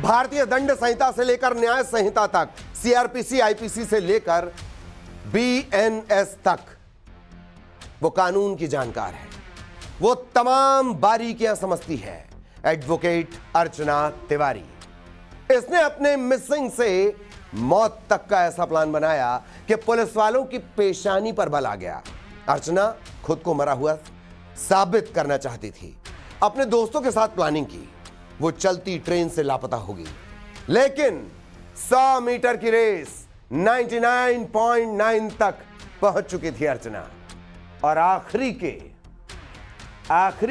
भारतीय दंड संहिता से लेकर न्याय संहिता तक, सीआरपीसी, आईपीसी से लेकर बीएनएस तक वो कानून की जानकार है। वो तमाम बारीकियां समझती है। एडवोकेट अर्चना तिवारी। इसने अपने मिसिंग से मौत तक का ऐसा प्लान बनाया कि पुलिस वालों की पेशानी पर बल आ गया। अर्चना खुद को मरा हुआ साबित करना चाहती थी। अपने दोस्तों के साथ प्लानिंग की। वो चलती ट्रेन से लापता होगी, लेकिन 100 मीटर की रेस 99.9 तक पहुंच चुकी थी अर्चना। और आखिरी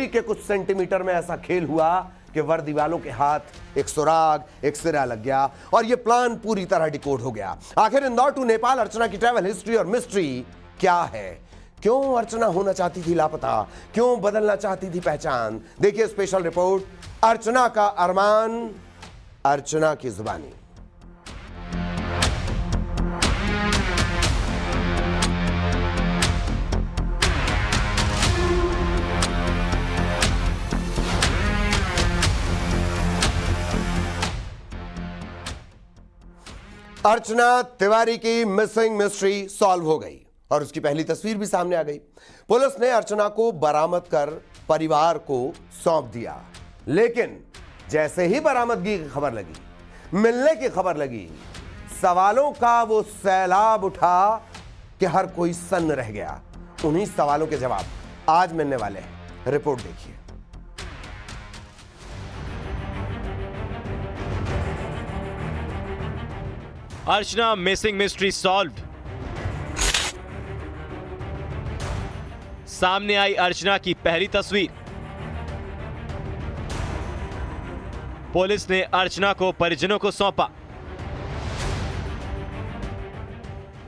के कुछ सेंटीमीटर में ऐसा खेल हुआ कि वर्दी वालों के हाथ एक सुराग, एक सिरा लग गया और यह प्लान पूरी तरह डिकोड हो गया। आखिर इंदौर टू नेपाल अर्चना की ट्रैवल हिस्ट्री और मिस्ट्री क्या है? क्यों अर्चना होना चाहती थी लापता? क्यों बदलना चाहती थी पहचान? देखिए स्पेशल रिपोर्ट, अर्चना का अरमान, अर्चना की जुबानी। अर्चना तिवारी की मिसिंग मिस्ट्री सॉल्व हो गई और उसकी पहली तस्वीर भी सामने आ गई। पुलिस ने अर्चना को बरामद कर परिवार को सौंप दिया, लेकिन जैसे ही बरामदगी की खबर लगी, मिलने की खबर लगी, सवालों का वो सैलाब उठा कि हर कोई सन्न रह गया। उन्हीं सवालों के जवाब आज मिलने वाले हैं। रिपोर्ट देखिए। अर्चना मिसिंग मिस्ट्री सॉल्व्ड। सामने आई अर्चना की पहली तस्वीर। पुलिस ने अर्चना को परिजनों को सौंपा।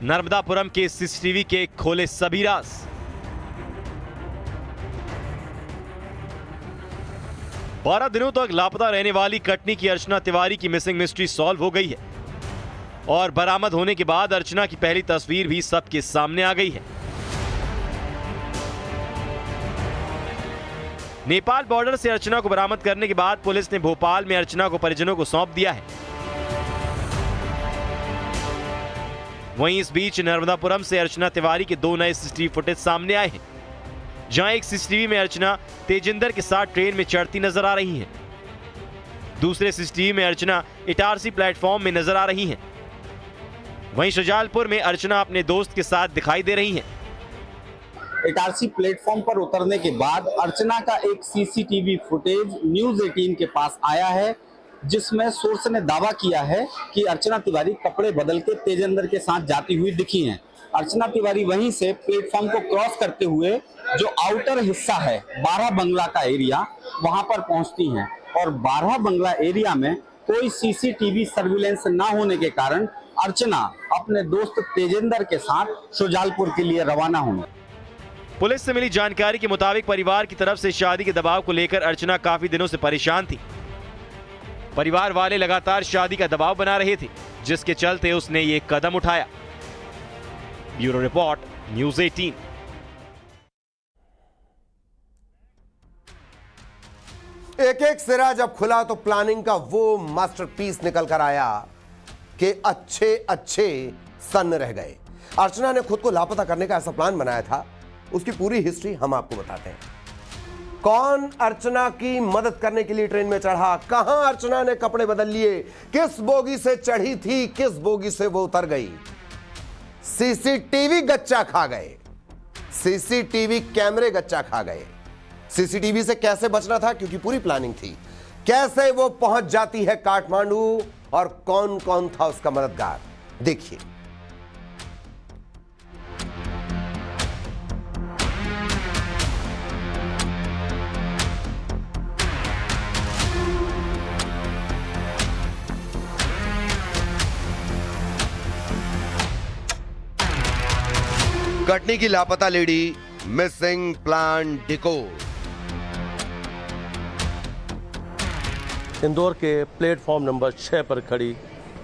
नर्मदापुरम के सीसीटीवी के खोले सभी राज। बारह दिनों तक लापता रहने वाली कटनी की अर्चना तिवारी की मिसिंग मिस्ट्री सॉल्व हो गई है और बरामद होने के बाद अर्चना की पहली तस्वीर भी सबके सामने आ गई है। नेपाल बॉर्डर से अर्चना को बरामद करने के बाद पुलिस ने भोपाल में अर्चना को परिजनों को सौंप दिया है। वहीं इस बीच नर्मदापुरम से अर्चना तिवारी के 2 नए सीसीटीवी फुटेज सामने आए हैं, जहां एक सीसीटीवी में अर्चना तेजिंदर के साथ ट्रेन में चढ़ती नजर आ रही हैं। दूसरे सीसीटीवी में अर्चना इटारसी प्लेटफॉर्म में नजर आ रही हैं। वहीं शुजालपुर में अर्चना अपने दोस्त के साथ दिखाई दे रही हैं। इटारसी प्लेटफॉर्म पर उतरने के बाद अर्चना का एक सीसीटीवी फुटेज न्यूज़ 18 के पास आया है, जिसमें सोर्स ने दावा किया है कि अर्चना तिवारी कपड़े बदल के तेजिंदर के साथ जाती हुई दिखी हैं। अर्चना तिवारी वहीं से प्लेटफॉर्म को क्रॉस करते हुए जो आउटर हिस्सा है 12 बंगला का एरिया, वहां पर पहुंचती हैं और 12 बंगला एरिया में कोई सीसीटीवी सर्विलेंस ना होने के कारण अर्चना अपने दोस्त तेजिंदर के साथ शुजालपुर के लिए रवाना हुई। पुलिस से मिली जानकारी के मुताबिक परिवार की तरफ से शादी के दबाव को लेकर अर्चना काफी दिनों से परेशान थी। परिवार वाले लगातार शादी का दबाव बना रहे थे, जिसके चलते उसने ये कदम उठाया। Bureau report, news 18। एक एक सिरा जब खुला तो प्लानिंग का वो मास्टरपीस निकल कर आया कि अच्छे अच्छे सन्न रह गए। अर्चना ने खुद को लापता करने का ऐसा प्लान बनाया था। उसकी पूरी हिस्ट्री हम आपको बताते हैं। कौन अर्चना की मदद करने के लिए ट्रेन में चढ़ा, कहां अर्चना ने कपड़े बदल लिए, किस बोगी से चढ़ी थी, किस बोगी से वो उतर गई। सीसीटीवी गच्चा खा गए, सीसीटीवी कैमरे गच्चा खा गए। सीसीटीवी से कैसे बचना था, क्योंकि पूरी प्लानिंग थी। कैसे वो पहुंच जाती है काठमांडू और कौन कौन था उसका मददगार, देखिए। कटनी की लापता lady, missing plan decode. Indore के प्लेटफॉर्म नंबर 6 पर खड़ी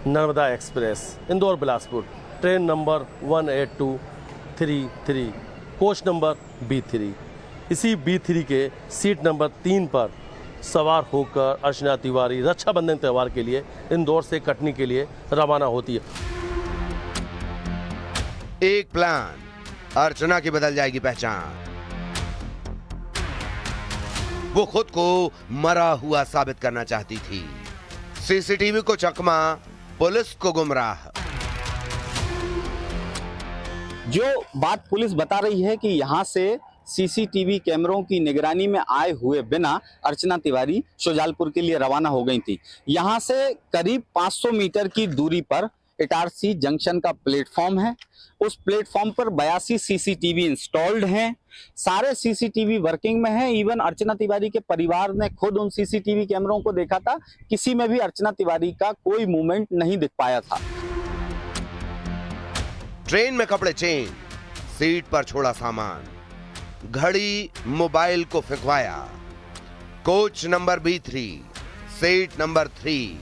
Narmada express Indore Bilaspur, train number 18233, coach number B3। इसी B3 के सीट नंबर 3 पर सवार होकर अर्चना तिवारी रक्षाबंधन त्यौहार के लिए इंदौर से कटनी के लिए रवाना होती है। एक प्लान, अर्चना की बदल जाएगी पहचान। वो खुद को मरा हुआ साबित करना चाहती थी। सीसीटीवी को चकमा, पुलिस को गुमराह। जो बात पुलिस बता रही है कि यहाँ से सीसीटीवी कैमरों की निगरानी में आए हुए बिना अर्चना तिवारी शुजालपुर के लिए रवाना हो गई थी। यहाँ से करीब 500 मीटर की दूरी पर इटारसी जंक्शन का प्लेटफॉर्म है। उस प्लेटफॉर्म पर 82 सीसीटीवी इंस्टॉल्ड हैं। सारे सीसीटीवी वर्किंग में हैं। इवन अर्चना तिवारी के परिवार ने खुद उन सीसीटीवी कैमरों को देखा था। किसी में भी अर्चना तिवारी का कोई मूवमेंट नहीं दिख पाया था। ट्रेन में कपड़े चेंज, सीट पर छोड़ा सामान, घड़ी मोबाइल को फेंकवाया, coach number B3, seat number 3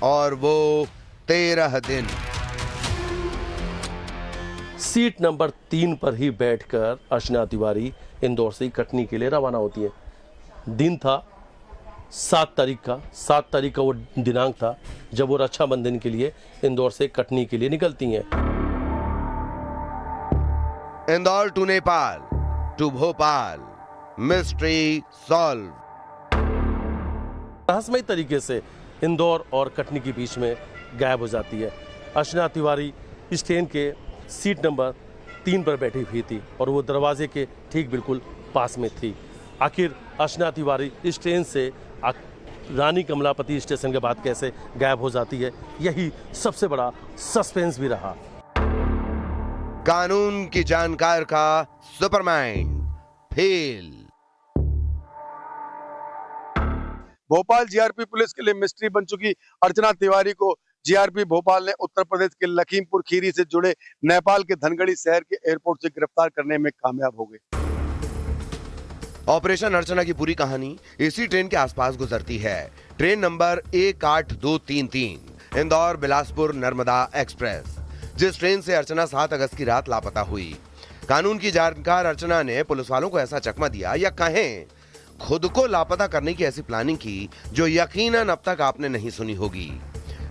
और वो 13 दिन। सीट नंबर 3 पर ही बैठकर अर्चना तिवारी इंदौर से कटनी के लिए रवाना होती है। दिन था 7 तारीख का। 7 तारीख का वो दिनांक था जब वो रक्षाबंधन के लिए इंदौर से कटनी के लिए निकलती हैं। Indore to Nepal to Bhopal, mystery solve. रहस्यमय तरीके से इंदौर और कटनी के बीच में गायब हो जाती है। अर्चना तिवारी इस ट्रेन के सीट नंबर 3 पर बैठी हुई थी और वो दरवाजे के ठीक बिल्कुल पास में थी। आखिर अर्चना तिवारी इस ट्रेन से रानी कमलापति स्टेशन के बाद कैसे गायब हो जाती है, यही सबसे बड़ा सस्पेंस भी रहा। कानून की जानकार का supermind fail. Bhopal GRP police के लिए मिस्ट्री बन चुकी अर्चना तिवारी को जीआरपी भोपाल ने उत्तर प्रदेश के लखीमपुर खीरी से जुड़े नेपाल के धनगढ़ी शहर के एयरपोर्ट से गिरफ्तार करने में कामयाब हो गए। ऑपरेशन अर्चना की पूरी कहानी इसी ट्रेन के आसपास गुजरती है। Train number 18233 Indore Bilaspur Narmada express, जिस ट्रेन से अर्चना 7 अगस्त की रात लापता हुई। कानून की जानकार अर्चना ने पुलिस वालों को ऐसा चकमा दिया या कहें खुद को लापता करने की ऐसी प्लानिंग की जो यकीनन अब तक आपने नहीं सुनी होगी।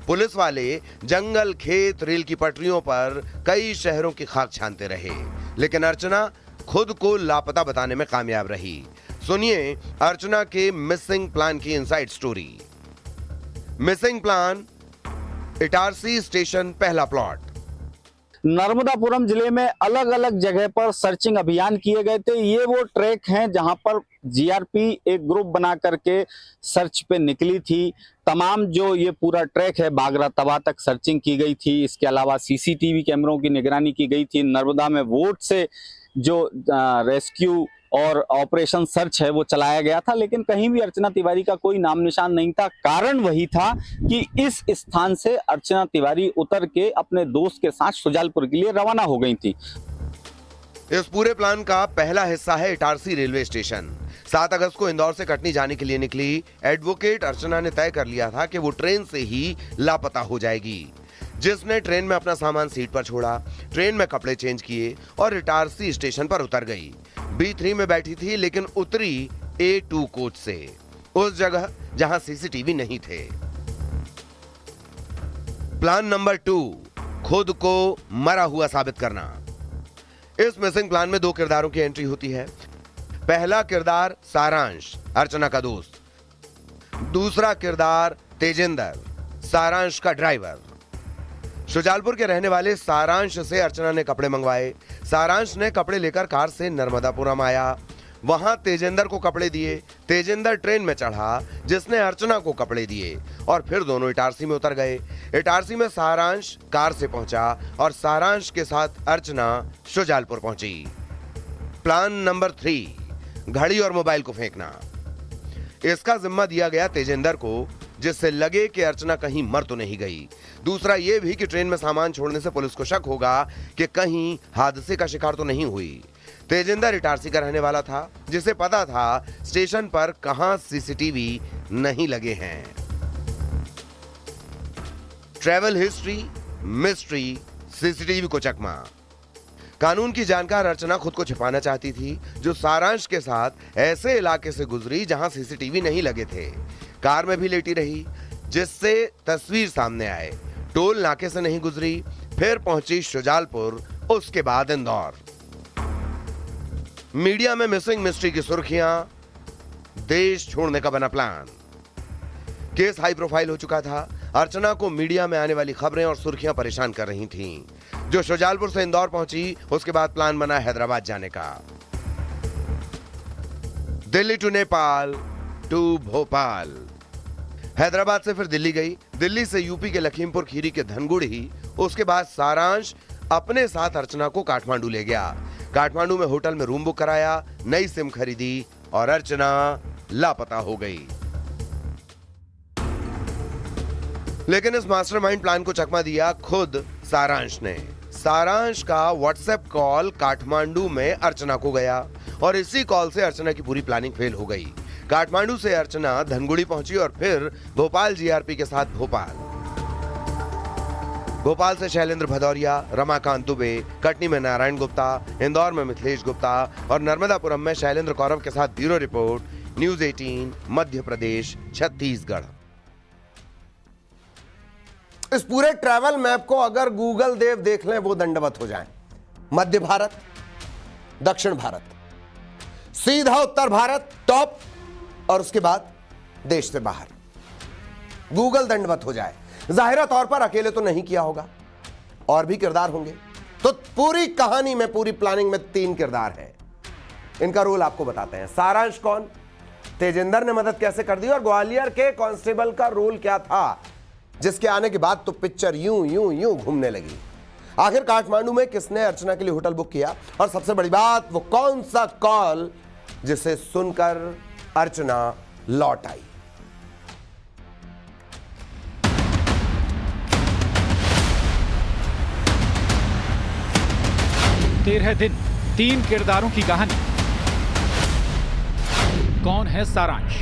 पुलिस वाले जंगल, खेत, रेल की पटरियों पर कई शहरों की खाक छानते रहे, लेकिन अर्चना खुद को लापता बताने में कामयाब रही। सुनिए अर्चना के मिसिंग प्लान की inside story. Missing plan, Itarsi station पहला प्लॉट। नर्मदापुरम जिले में अलग अलग जगह पर सर्चिंग अभियान किए गए थे। ये वो ट्रैक हैं जहां पर जीआरपी एक ग्रुप बना करके सर्च पे निकली थी। तमाम जो ये पूरा ट्रैक है बागरा तवा तक सर्चिंग की गई थी। इसके अलावा सीसीटीवी कैमरों की निगरानी की गई थी। नर्मदा में वोट से जो रेस्क्यू और ऑपरेशन सर्च है वो चलाया गया था, लेकिन कहीं भी अर्चना तिवारी का कोई नाम निशान नहीं था। कारण वही था कि इस स्थान से अर्चना तिवारी उतर के अपने दोस्त के साथ शुजालपुर के लिए रवाना हो गई थी। इस पूरे प्लान का पहला हिस्सा है इटारसी रेलवे स्टेशन। 7 अगस्त को इंदौर से कटनी जाने के लिए निकली एडवोकेट अर्चना ने तय कर लिया था कि वो ट्रेन से ही लापता हो जाएगी। जिसने ट्रेन में अपना सामान सीट पर छोड़ा, ट्रेन में कपड़े चेंज किए और इटारसी स्टेशन पर उतर गई। B3 में बैठी थी लेकिन उतरी A2 कोच से, उस जगह जहां सीसीटीवी नहीं थे। प्लान नंबर 2, खुद को मरा हुआ साबित करना। इस मिसिंग प्लान में 2 किरदारों की एंट्री होती है। पहला किरदार सारांश, अर्चना का दोस्त। दूसरा किरदार तेजिंदर, सारांश का ड्राइवर। शुजालपुर के रहने वाले सारांश से अर्चना ने कपड़े मंगवाए। सारांश ने कपड़े लेकर कार से नर्मदापुरम आया। वहां तेजिंदर को कपड़े दिए। तेजिंदर ट्रेन में चढ़ा, जिसने अर्चना को कपड़े दिए और फिर दोनों इटारसी में उतर गए। इटारसी में सारांश कार से पहुंचा और सारांश के साथ अर्चना शुजालपुर पहुंची। प्लान नंबर 3, घड़ी और मोबाइल को फेंकना। इसका जिम्मा दिया गया तेजिंदर को, जिससे लगे कि अर्चना कहीं मर तो नहीं गई। दूसरा यह भी कि ट्रेन में सामान छोड़ने से पुलिस को शक होगा कि कहीं हादसे का शिकार तो नहीं हुई। तेजिंदर इटारसी का रहने वाला था, जिसे पता था स्टेशन पर कहां सीसीटीवी नहीं लगे हैं। ट्रैवल हिस्ट्री, मिस्ट्री, सीसीटीवी को चकमा। कानून की जानकार अर्चना खुद को छिपाना चाहती थी, जो सारांश के साथ ऐसे इलाके से गुजरी जहां सीसीटीवी नहीं लगे थे। कार में भी लेटी रही, जिससे तस्वीर सामने आए। टोल नाके से नहीं गुजरी, फिर पहुंची शुजालपुर, उसके बाद इंदौर। मीडिया में मिसिंग मिस्ट्री की सुर्खियां, देश छोड़ने का बना प्लान। केस हाई प्रोफाइल हो चुका था। अर्चना को मीडिया में आने वाली खबरें और सुर्खियां परेशान कर रही थीं। जो शुजालपुर से इंदौर पहुंची, उसके बाद प्लान बना हैदराबाद जाने का। Delhi to Nepal to Bhopal. हैदराबाद से फिर दिल्ली गई, दिल्ली से यूपी के लखीमपुर खीरी के धनगुड़ी, उसके बाद सारांश अपने साथ अर्चना को काठमांडू ले गया। काठमांडू में होटल में रूम बुक कराया, नई सिम खरीदी और अर्चना लापता हो गई। लेकिन इस मास्टरमाइंड प्लान को चकमा दिया खुद सारांश ने। सारांश का व्हाट्सएप कॉल काठमांडू में अर्चना को गया और इसी कॉल से अर्चना की पूरी प्लानिंग फेल हो गई। काठमांडू से अर्चना धनगुड़ी पहुंची और फिर भोपाल जीआरपी के साथ भोपाल से शैलेंद्र भदौरिया, रमाकांत दुबे, कटनी में नारायण गुप्ता, इंदौर में मिथिलेश गुप्ता और नर्मदापुरम में शैलेंद्र कौरव के साथ bureau report, news 18, Madhya Pradesh, Chhattisgarh. इस पूरे ट्रैवल मैप को अगर गूगल देव देख लें, वो दंडवत हो जाएं। मध्य भारत, दक्षिण भारत, सीधा उत्तर भारत टॉप, और उसके बाद देश से बाहर। गूगल दंडवत हो जाए। जाहिरा तौर पर अकेले तो नहीं किया होगा, और भी किरदार होंगे। तो पूरी कहानी में, पूरी प्लानिंग में 3 किरदार हैं। इनका रोल आपको बताते हैं। सारांश कौन, तेजिंदर ने मदद कैसे कर दी, और ग्वालियर के कांस्टेबल का रोल क्या था, जिसके आने के बाद तो पिक्चर यूं यूं यूं घूमने लगी। आखिर काठमांडू में किसने अर्चना के लिए होटल बुक किया, और सबसे बड़ी बात, वो कौन सा कॉल जिसे सुनकर अर्चना लौट आई। 13 दिन, 3 किरदारों की कहानी। कौन है सारांश,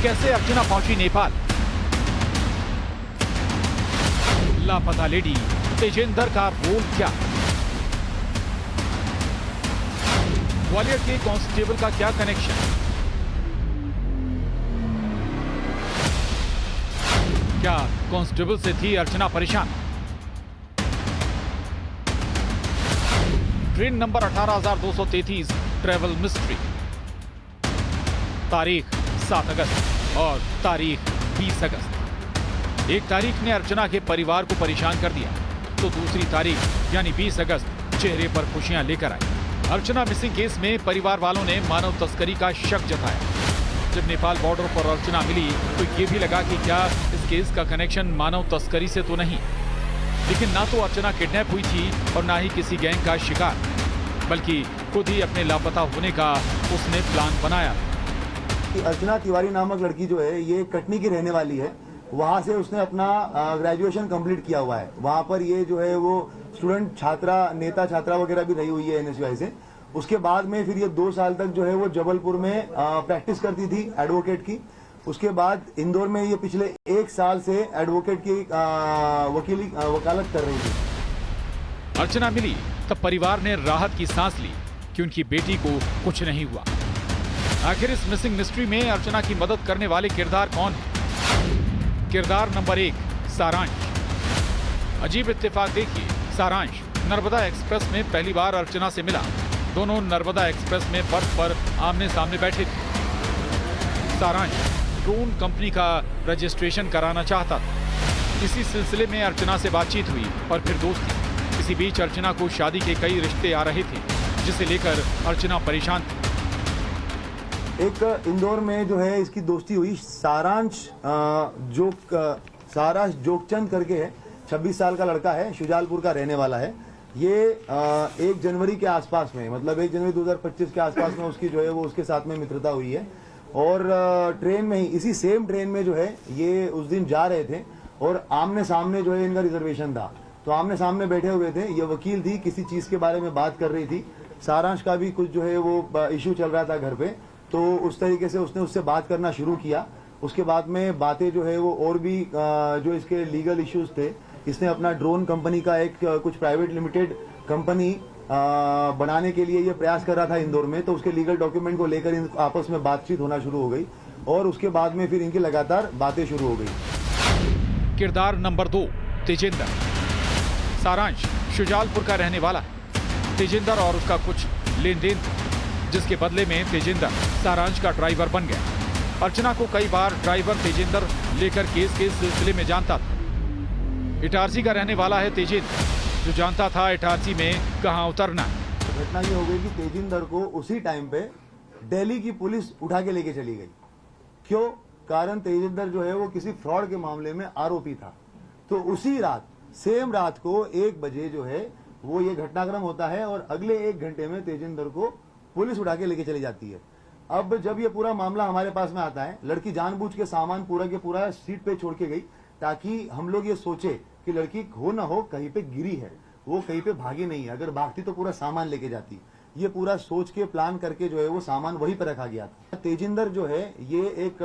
कैसे अर्चना पहुंची नेपाल, लापता लेडी तेजिंदर का रोल क्या, ग्वालियर के कांस्टेबल का क्या कनेक्शन, क्या कांस्टेबल से थी अर्चना परेशान। Train number 18233 travel mystery. तारीख 7 अगस्त और तारीख 20 अगस्त। एक तारीख ने अर्चना के परिवार को परेशान कर दिया, तो दूसरी तारीख यानी 20 अगस्त चेहरे पर खुशियां लेकर आई। अर्चना मिसिंग केस में परिवार वालों ने मानव तस्करी का शक जताया। जब नेपाल बॉर्डर पर अर्चना मिली तो ये भी लगा कि क्या इस केस का कनेक्शन मानव तस्करी से तो नहीं। लेकिन ना तो अर्चना किडनैप हुई थी और ना ही किसी गैंग का शिकार, बल्कि खुद ही अपने लापता होने का उसने प्लान बनाया। अर्चना तिवारी नामक लड़की जो है, ये कटनी की रहने वाली है। वहाँ से उसने अपना ग्रेजुएशन कंप्लीट किया हुआ है। वहाँ पर ये जो है वो स्टूडेंट छात्रा, नेता छात्रा वगैरह भी रही हुई है एनएसयूआई से। उसके बाद में फिर ये 2 साल तक जो है वो जबलपुर में प्रैक्टिस करती थी एडवोकेट की। उसके बाद इंदौर में ये पिछले 1 साल से एडवोकेट की वकालत कर रही थी। अर्चना मिली तब परिवार ने राहत की सांस ली कि उनकी बेटी को कुछ नहीं हुआ। आखिर इस मिसिंग मिस्ट्री में अर्चना की मदद करने वाले किरदार कौन है? किरदार नंबर 1, सारांश। अजीब इत्तेफाक देखिए, सारांश नर्मदा एक्सप्रेस में पहली बार अर्चना से मिला। दोनों नर्मदा एक्सप्रेस में बर्थ पर आमने सामने बैठे थे। सारांश ड्रोन कंपनी का रजिस्ट्रेशन कराना चाहता था। इसी सिलसिले में अर्चना से बातचीत हुई और फिर दोस्ती। इसी बीच अर्चना को शादी के कई रिश्ते आ रहे थे, जिसे लेकर अर्चना परेशान थी। एक इंदौर में जो है इसकी दोस्ती हुई। सारांश जोगचंद करके है, 26 साल का लड़का है, शुजालपुर का रहने वाला है। ये 1 जनवरी के आसपास में, मतलब 1 जनवरी 2025 के आसपास में उसकी जो है वो उसके साथ में मित्रता हुई है। और ट्रेन में ही, इसी सेम ट्रेन में जो है ये उस दिन जा रहे थे और आमने सामने जो है इनका रिजर्वेशन था, तो आमने सामने बैठे हुए थे। ये वकील थी, किसी चीज के बारे में बात कर रही थी। सारांश का भी कुछ जो है वो इश्यू चल रहा था घर पे, तो उस तरीके से उसने उससे बात करना शुरू किया। उसके बाद में बातें जो है वो और भी जो इसके लीगल इश्यूज थे, इसने अपना ड्रोन कंपनी का एक कुछ प्राइवेट लिमिटेड कंपनी बनाने के लिए ये प्रयास कर रहा था इंदौर में, तो उसके लीगल डॉक्यूमेंट को लेकर इन आपस में बातचीत होना शुरू हो गई और उसके बाद में फिर इनकी लगातार बातें शुरू हो गई। किरदार नंबर 2 तेजिंदर। सारांश शुजालपुर का रहने वाला है। तेजिंदर और उसका कुछ लेन देन था, जिसके बदले में तेजिंदर सारांश का ड्राइवर बन गया। अर्चना को कई बार ड्राइवर तेजिंदर लेकर केस के सिलसिले में जानता था। इटारसी का रहने वाला है तेजिंदर, जो जानता था इटारसी में कहां उतरना। घटना ये हो गई कि तेजिंदर को उसी टाइम पे दिल्ली की पुलिस उठा के लेके चली गई। क्यों? कारण तेजिंदर जो है वो किसी फ्रॉड के मामले में आरोपी था। तो उसी रात, सेम रात को 1 बजे जो है वो ये घटनाक्रम होता है और अगले 1 घंटे में तेजिंदर को पुलिस उठा के लेके चली जाती है। अब जब ये पूरा मामला हमारे पास में आता है, लड़की जानबूझ के सामान पूरा के पूरा सीट पे छोड़ के गई ताकि हम लोग ये सोचे कि लड़की हो ना हो कहीं पे गिरी है, वो कहीं पे भागी नहीं है। अगर भागती तो पूरा सामान लेके जाती। ये पूरा सोच के प्लान करके जो है वो सामान वहीं पर रखा गया था। तेजिंदर जो है ये एक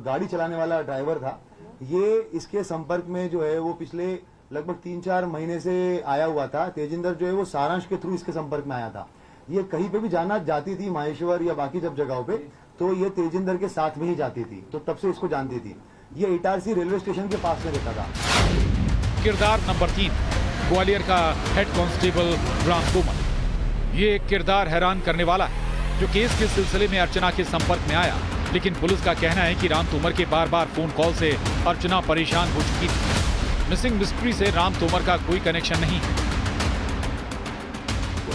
गाड़ी चलाने वाला ड्राइवर था। ये इसके संपर्क में जो है वो पिछले लगभग 3-4 महीने से आया हुआ था। तेजिंदर जो है वो सारांश के थ्रू इसके संपर्क में आया था। ये कहीं पे भी जाना जाती थी, माहेश्वर या बाकी जब जगहों पे, तो ये तेजिंदर के साथ में ही जाती थी, तो तब से इसको जानती थी। ये इटारसी रेलवे स्टेशन के पास में रहता था। किरदार नंबर 3 ग्वालियर का हेड कांस्टेबल राम तोमर। ये किरदार हैरान करने वाला है, जो केस के सिलसिले में अर्चना के संपर्क में आया, लेकिन पुलिस का कहना है कि राम तोमर के बार-बार फोन कॉल से अर्चना परेशान हो चुकी थी। मिसिंग मिस्ट्री से राम तोमर का कोई कनेक्शन नहीं है।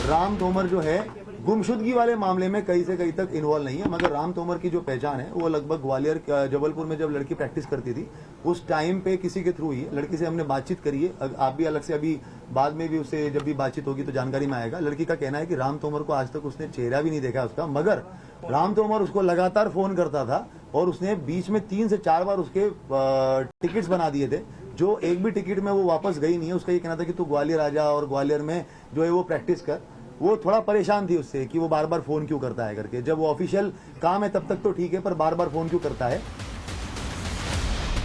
राम तोमर जो है गुमशुदगी वाले मामले में कहीं से कहीं तक इन्वॉल्व नहीं है, मगर राम तोमर की जो पहचान है वो लगभग ग्वालियर जबलपुर में जब लड़की प्रैक्टिस करती थी उस टाइम पे किसी के थ्रू ही लड़की से हमने बातचीत करी है। आप भी अलग से अभी बाद में भी उससे जब भी बातचीत होगी तो जानकारी में आएगा। लड़की का कहना है कि राम तोमर को आज तक उसने चेहरा भी नहीं देखा उसका, मगर राम तोमर उसको लगातार फोन करता था और उसने बीच में 3 से 4 बार उसके टिकट्स बना दिए थे, जो एक भी टिकट में वो वापस गई नहीं है। उसका ये कहना था कि तू ग्वालियर आ जा और ग्वालियर में जो है वो प्रैक्टिस कर। वो थोड़ा परेशान थी उससे कि वो बार बार फोन क्यों करता है करके। जब वो ऑफिशियल काम है तब तक तो ठीक है, पर बार बार फोन क्यों करता है।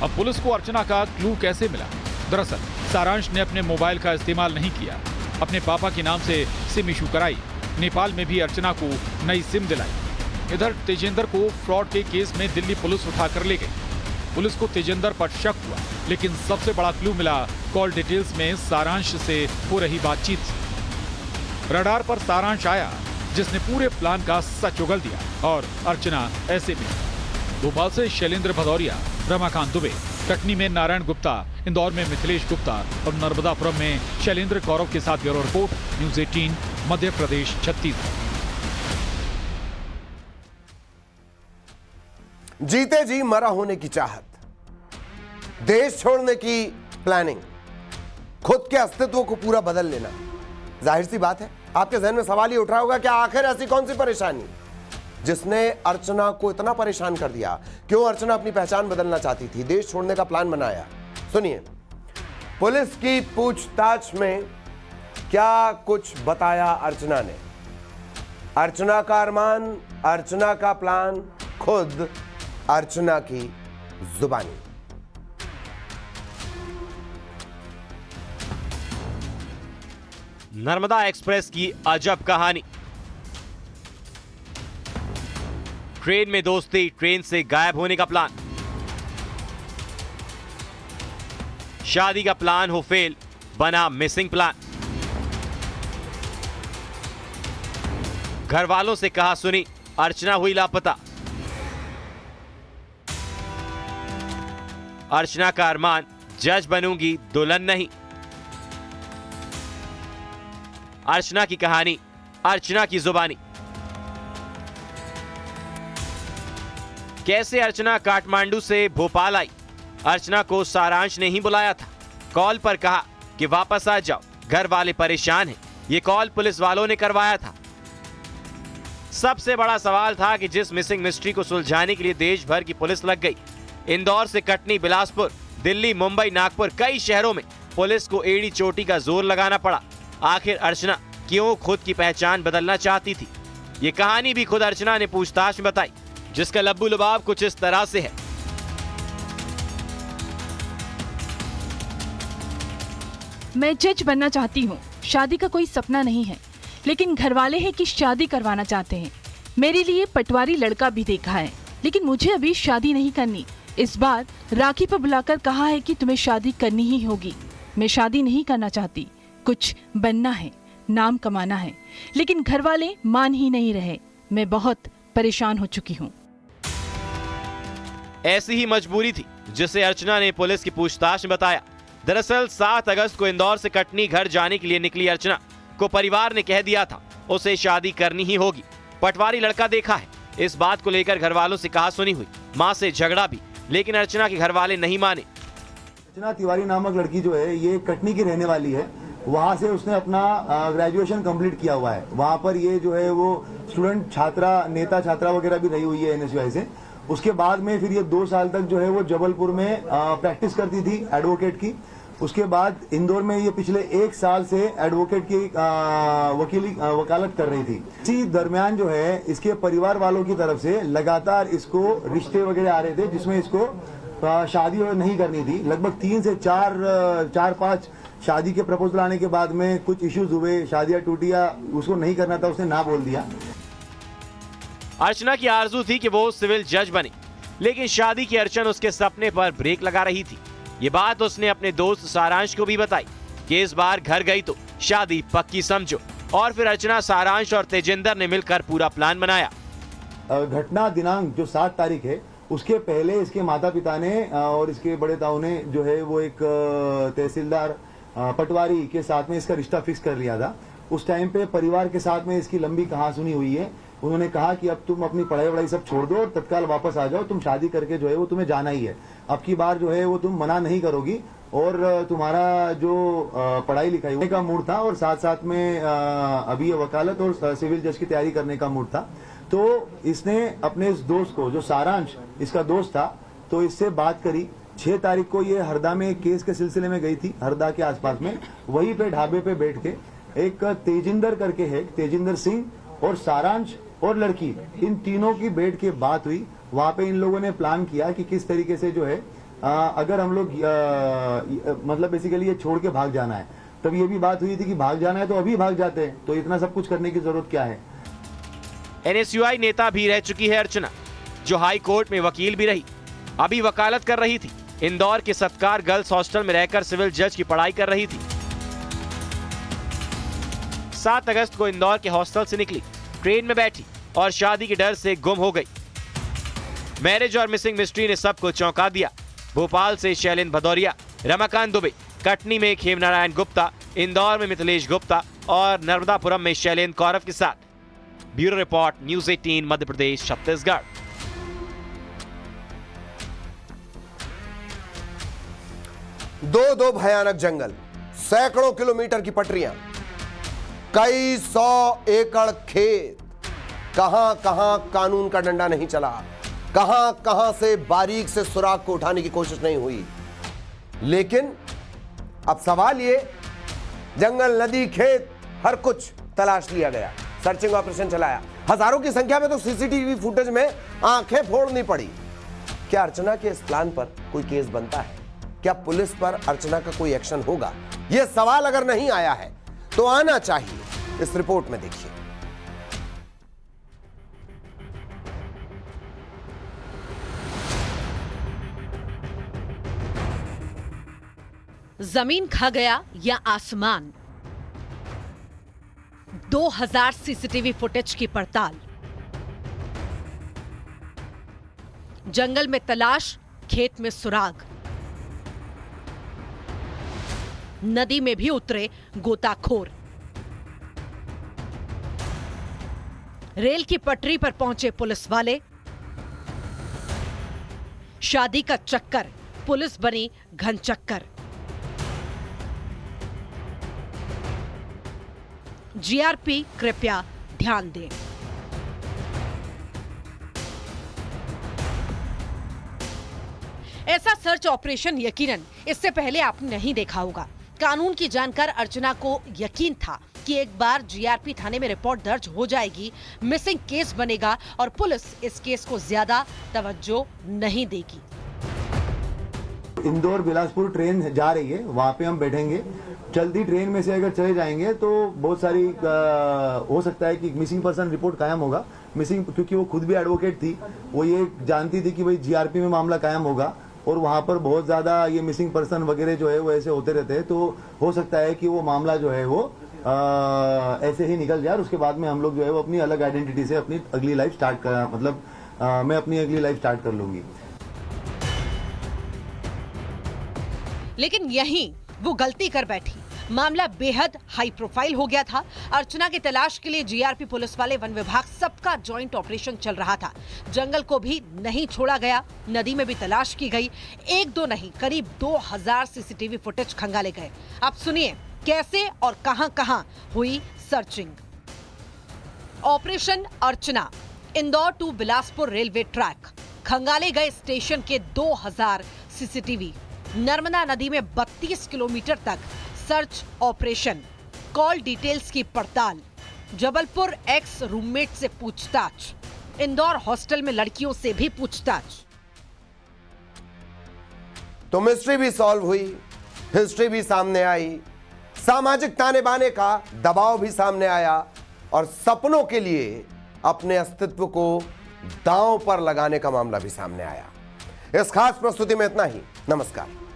अब पुलिस को अर्चना का क्लू कैसे मिला? दरअसल सारांश ने अपने मोबाइल का इस्तेमाल नहीं किया, अपने पापा के नाम से सिम इशू कराई। नेपाल में भी अर्चना को नई सिम दिलाई। इधर तेजिंदर को फ्रॉड के केस में दिल्ली पुलिस उठाकर ले गई। पुलिस को तेजिंदर पर शक हुआ, लेकिन सबसे बड़ा क्लू मिला कॉल डिटेल्स में सारांश से हो रही बातचीत से। रडार पर सारांश आया, जिसने पूरे प्लान का सच उगल दिया और अर्चना ऐसे में। भोपाल से शैलेंद्र भदौरिया, रमाकांत दुबे, कटनी में नारायण गुप्ता, इंदौर में मिथिलेश गुप्ता और नर्मदापुरम में शैलेंद्र गौरव के साथ bureau report, news 18, Madhya Pradesh, Chhattisgarh. जीते जी मरा होने की चाहत, देश छोड़ने की प्लानिंग, खुद के अस्तित्व को पूरा बदल लेना। जाहिर सी बात है आपके जहन में सवाल ये उठ रहा होगा कि आखिर ऐसी कौन सी परेशानी जिसने अर्चना को इतना परेशान कर दिया। क्यों अर्चना अपनी पहचान बदलना चाहती थी, देश छोड़ने का प्लान बनाया। सुनिए, पुलिस की पूछताछ में क्या कुछ बताया अर्चना ने। अर्चना का अरमान, अर्चना का प्लान, खुद अर्चना की जुबानी। नर्मदा एक्सप्रेस की अजब कहानी। ट्रेन में दोस्ती, ट्रेन से गायब होने का प्लान। शादी का प्लान हो फेल, बना मिसिंग प्लान। घर वालों से कहा सुनी, अर्चना हुई लापता। अर्चना का अरमान, जज बनूंगी दुल्हन नहीं। अर्चना की कहानी, अर्चना की जुबानी। कैसे अर्चना काठमांडू से भोपाल आई। अर्चना को सारांश ने ही बुलाया था। कॉल पर कहा कि वापस आ जाओ, घर वाले परेशान हैं। यह कॉल पुलिस वालों ने करवाया था। सबसे बड़ा सवाल था कि जिस मिसिंग मिस्ट्री को सुलझाने के लिए देश भर की पुलिस लग गई, इंदौर से कटनी, बिलासपुर, दिल्ली, मुंबई, नागपुर, कई शहरों में पुलिस को एड़ी चोटी का जोर लगाना पड़ा। आखिर अर्चना क्यों खुद की पहचान बदलना चाहती थी, ये कहानी भी खुद अर्चना ने पूछताछ में बताई, जिसका लब्बू लुबाब कुछ इस तरह से है। मैं जज बनना चाहती हूँ, शादी का कोई सपना नहीं है। लेकिन घरवाले हैं कि शादी करवाना चाहते हैं। मेरे लिए पटवारी लड़का भी देखा है, लेकिन मुझे अभी शादी नहीं करनी। इस बार राखी पर बुलाकर कहा है कि तुम्हें शादी करनी ही होगी। मैं शादी नहीं करना चाहती, कुछ बनना है, नाम कमाना है, लेकिन घरवाले मान ही नहीं रहे। मैं बहुत परेशान हो चुकी हूँ। ऐसी ही मजबूरी थी जिसे अर्चना ने पुलिस की पूछताछ में बताया। दरअसल 7 अगस्त को इंदौर से कटनी घर जाने के लिए निकली अर्चना को परिवार ने कह दिया था उसे शादी करनी ही होगी। पटवारी लड़का देखा है। इस बात को लेकर घर वालों से कहा सुनी हुई, मां से झगड़ा भी, लेकिन अर्चना के घर वाले नहीं माने। अर्चना तिवारी नामक लड़की जो है ये कटनी की रहने वाली है। वहाँ से उसने अपना ग्रेजुएशन कंप्लीट किया हुआ है। वहाँ पर ये जो है वो स्टूडेंट छात्रा, नेता छात्रा वगैरह भी रही हुई है NSUI से। उसके बाद में फिर ये 2 साल तक जो है वो जबलपुर में प्रैक्टिस करती थी एडवोकेट की। उसके बाद इंदौर में ये पिछले 1 साल से एडवोकेट की वकालत कर रही थी। इसी दरमियान जो है इसके परिवार वालों की तरफ से लगातार इसको रिश्ते वगैरह आ रहे थे जिसमें इसको शादी नहीं करनी थी। लगभग 3 से 4-5 शादी के प्रपोजल आने के बाद में कुछ इश्यूज हुए, शादियां टूटी या उसको नहीं करना था, उसने ना बोल दिया। अर्चना की आरजू थी कि वो सिविल जज बने, लेकिन शादी की अड़चन उसके सपने पर ब्रेक लगा रही थी। ये बात उसने अपने दोस्त सारांश को भी बताई कि इस बार घर गई तो शादी पक्की समझो। और फिर अर्चना, सारांश और तेजिंदर ने मिलकर पूरा प्लान बनाया। घटना दिनांक जो 7 तारीख है उसके पहले इसके माता पिता ने और इसके बड़े ताऊ ने जो है वो एक तहसीलदार पटवारी के साथ में इसका रिश्ता फिक्स कर लिया था। उस टाइम पे परिवार के साथ में इसकी लंबी कहासुनी हुई है। उन्होंने कहा कि अब तुम अपनी पढ़ाई वढ़ाई सब छोड़ दो और तत्काल वापस आ जाओ, तुम शादी करके जो है वो तुम्हें जाना ही है। अब की बार जो है वो तुम मना नहीं करोगी और तुम्हारा जो पढ़ाई लिखाई का मूड था और साथ साथ में अभी वकालत और सिविल जज की तैयारी करने का मूड था। तो इसने अपने इस दोस्त को, जो सारांश इसका दोस्त था, तो इससे बात करी। 6 तारीख को ये हरदा में एक केस के सिलसिले में गई थी, हरदा के आसपास में। वहीं पे ढाबे पे बैठ के एक तेजिंदर करके है, तेजिंदर सिंह और सारांश और लड़की, इन तीनों की बैठ के बात हुई। वहां पे इन लोगों ने प्लान किया कि किस तरीके से जो है अगर हम लोग मतलब बेसिकली ये छोड़ के भाग जाना है। तब ये भी बात हुई थी कि भाग जाना है तो अभी भाग जाते हैं, तो इतना सब कुछ करने की जरूरत क्या है। NSUI नेता भी रह चुकी है अर्चना, जो हाई कोर्ट में वकील भी रही, अभी वकालत कर रही थी। इंदौर के सत्कार गर्ल्स हॉस्टल में रहकर सिविल जज की पढ़ाई कर रही थी। 7 अगस्त को इंदौर के हॉस्टल से निकली, ट्रेन में बैठी और शादी के डर से गुम हो गई। मैरिज और मिसिंग मिस्ट्री ने सबको चौंका दिया। भोपाल से शैलेंद्र भदौरिया, रमाकांत दुबे, कटनी में खेमनारायण गुप्ता, इंदौर में मिथिलेश गुप्ता और नर्मदापुरम में शैलेंद्र कौरव के साथ। Bureau report, news 18 Madhya Pradesh Chhattisgarh. दो भयानक जंगल, सैकड़ों किलोमीटर की पटरियां, कई 100 एकड़ खेत, कहां कहां कानून का डंडा नहीं चला, कहां कहां से बारीक से सुराग को उठाने की कोशिश नहीं हुई। लेकिन अब सवाल ये, जंगल, नदी, खेत, हर कुछ तलाश लिया गया, सर्चिंग ऑपरेशन चलाया। हजारों की संख्या में तो सीसीटीवी फुटेज में आंखें फोड़नी पड़ी। क्या अर्चना के इस प्लान पर कोई केस बनता है? क्या पुलिस पर अर्चना का कोई एक्शन होगा? यह सवाल अगर नहीं आया है तो आना चाहिए। इस रिपोर्ट में देखिए। जमीन खा गया या आसमान? 2000 सीसीटीवी फुटेज की पड़ताल, जंगल में तलाश, खेत में सुराग, नदी में भी उतरे गोताखोर, रेल की पटरी पर पहुंचे पुलिस वाले, शादी का चक्कर, पुलिस बनी घनचक्कर। जीआरपी कृपया ध्यान दें। ऐसा सर्च ऑपरेशन यकीनन इससे पहले आपने नहीं देखा होगा। कानून की जानकार अर्चना को यकीन था कि एक बार जीआरपी थाने में रिपोर्ट दर्ज हो जाएगी, मिसिंग केस बनेगा और पुलिस इस केस को ज्यादा तवज्जो नहीं देगी। इंदौर बिलासपुर ट्रेन जा रही है, वहाँ पे हम बैठेंगे। चलती ट्रेन में से अगर चले जाएंगे तो बहुत सारी हो सकता है कि मिसिंग पर्सन रिपोर्ट कायम होगा। मिसिंग, क्योंकि वो खुद भी एडवोकेट थी, वो ये जानती थी कि भाई जीआरपी में मामला कायम होगा और वहाँ पर बहुत ज़्यादा ये मिसिंग पर्सन वगैरह जो है वो ऐसे होते रहते हैं। तो हो सकता है कि वो मामला जो है वो ऐसे ही निकल जाए और उसके बाद में हम लोग जो है वो अपनी अलग आइडेंटिटी से अपनी अगली लाइफ स्टार्ट कर, मतलब मैं अपनी अगली लाइफ स्टार्ट कर लूंगी। लेकिन यहीं वो गलती कर बैठी। मामला बेहद हाई प्रोफाइल हो गया था। अर्चना की तलाश के लिए जीआरपी पुलिस वाले, वन विभाग, सबका जॉइंट ऑपरेशन चल रहा था। जंगल को भी नहीं छोड़ा गया, नदी में भी तलाश की गई। एक दो नहीं, करीब 2000 सीसीटीवी फुटेज खंगाले गए। अब सुनिए कैसे और कहां-कहां हुई searching. Operation Archana, Indore to Bilaspur railway track, खंगाले गए स्टेशन के 2000 सीसीटीवी। नर्मदा नदी में 32 किलोमीटर तक सर्च ऑपरेशन, कॉल डिटेल्स की पड़ताल, जबलपुर एक्स रूममेट से पूछताछ, इंदौर हॉस्टल में लड़कियों से भी पूछताछ। तो मिस्ट्री भी सॉल्व हुई, हिस्ट्री भी सामने आई, सामाजिक ताने बाने का दबाव भी सामने आया और सपनों के लिए अपने अस्तित्व को दांव पर लगाने का मामला भी सामने आया। इस खास प्रस्तुति में इतना ही। नमस्कार।